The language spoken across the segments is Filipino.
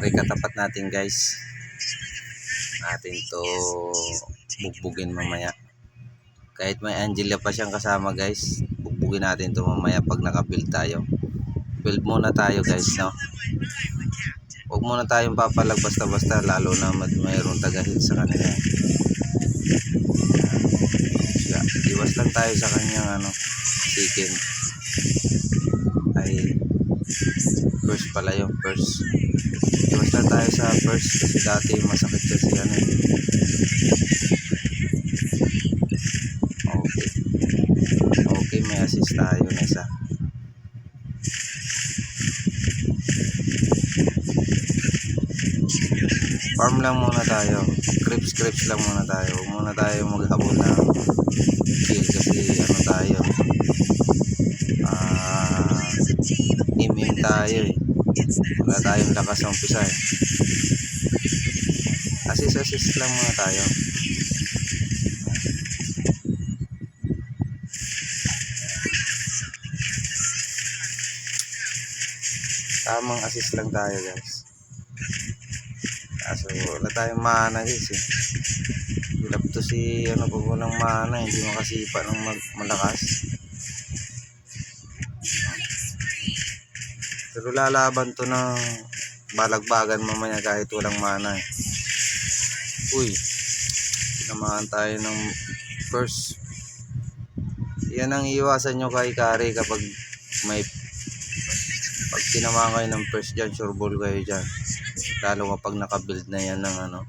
Kari katapat natin guys. Natin to bugbugin mamaya. Kahit may Angela pa siyang kasama guys, bugbugin natin to mamaya pag naka-build tayo. Build muna tayo guys, no? Huwag muna tayong papalag basta-basta, lalo na mayroong taga-hit sa kanila. Iwas lang tayo sa kanyang chicken. Ay first pala yung first. Iwas lang tayo sa first kasi dati masakit kasi Okay, may assist tayo na isa. Farm lang muna tayo. Crips lang muna tayo. Huwag muna tayo maghabol na kill kasi tayo. Im tayo eh. Wala tayong lakas sa umpisa eh. Assist lang muna tayo. Tamang assist lang tayo guys. Kaso wala tayong mana guys eh. Hilap to si pag walang mana, hindi makasipa ng malakas. Pero lalaban to ng balagbagan mamaya kahit walang mana eh. Uy, tinamaan tayo ng first. Yan ang iwasan nyo kay Kari kapag pag tinamaan kayo ng first dyan, sure ball kayo dyan. Lalo kapag naka-build na yan ng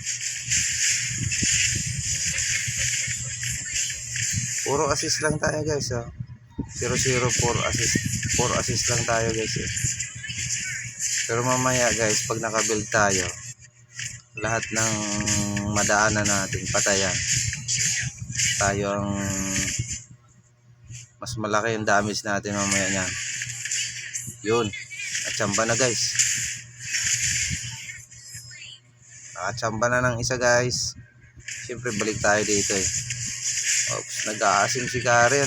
puro assist lang tayo guys 0-0 4 assist lang tayo guys Pero mamaya guys, pag naka-build tayo, lahat ng madaanan natin patayan. Tayo ang mas malaki yung damage natin mamaya niyan. Yun, natsamba na guys. Nakatsamba na ng isa guys. Siyempre balik tayo dito eh. Oops, nag-aasim si Kari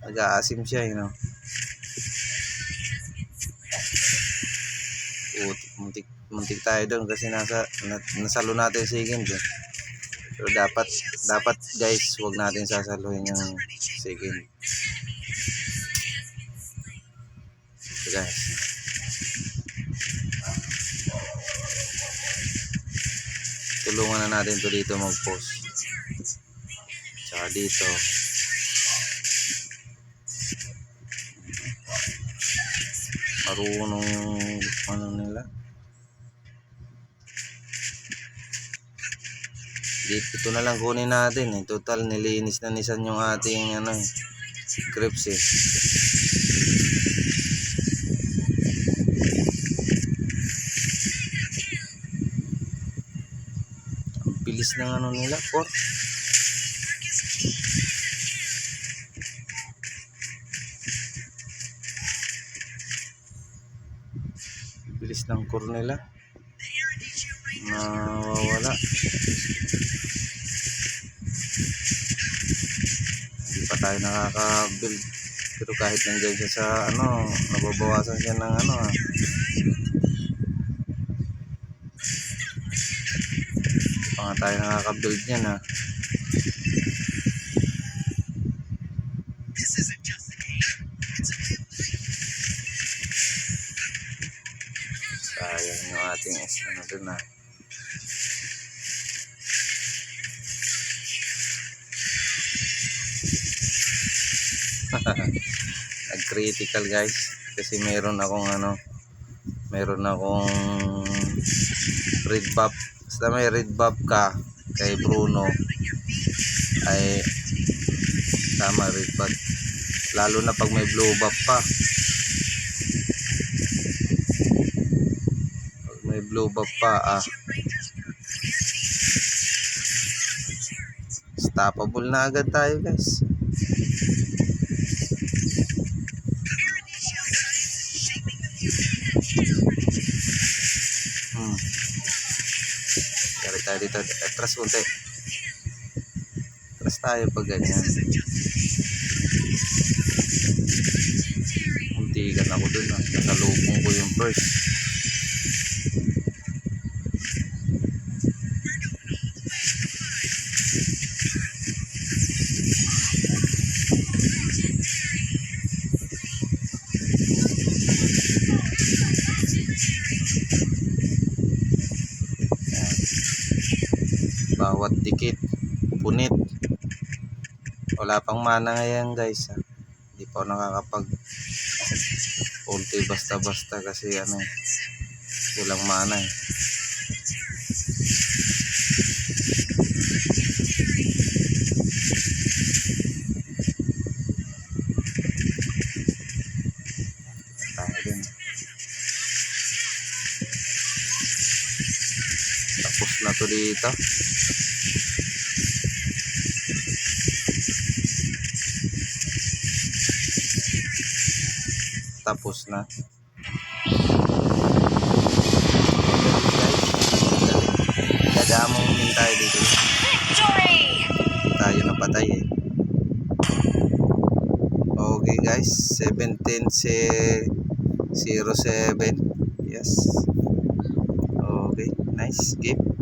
nag-aasim siya muntik tayo doon kasi nasalo natin second eh. Pero dapat guys, huwag natin sasaluhin yung second. So guys, tulungan na natin to dito mag-post. Tsaka dito marunong yung nila. Ito na lang kunin natin eh. Total nilinis na nisan yung ating crips eh. Ang bilis ng nila, core. Bilis ng core nila. Nawawala. Hindi pa tayo nakaka-build. Pero kahit nandiyan siya sa nababawasan siya ng Hindi pa nga tayo nakaka-build niyan sayang yung ating dun nag-critical guys kasi meron akong red buff. Basta may red buff ka kay Bruno ay tama, red buff, lalo na pag may blue buff pa. Pag may blue buff pa stoppable na agad tayo guys. Kaya tayo dito, atras konti. Atras tayo pag ganyan. Muntikan ako dun ah. Nasalubong ko yung first. Bawat dikit punit. Wala pang mana ngayon guys ha. Hindi pa ako nakakapag ulti basta-basta kasi ano kulang mana eh. Tayo din. Tapos na to dito. Tapos na. Dadamong din tayo dito. Victory! Tayo na patay eh. Okay guys, 17-07. Yes. Okay, nice game.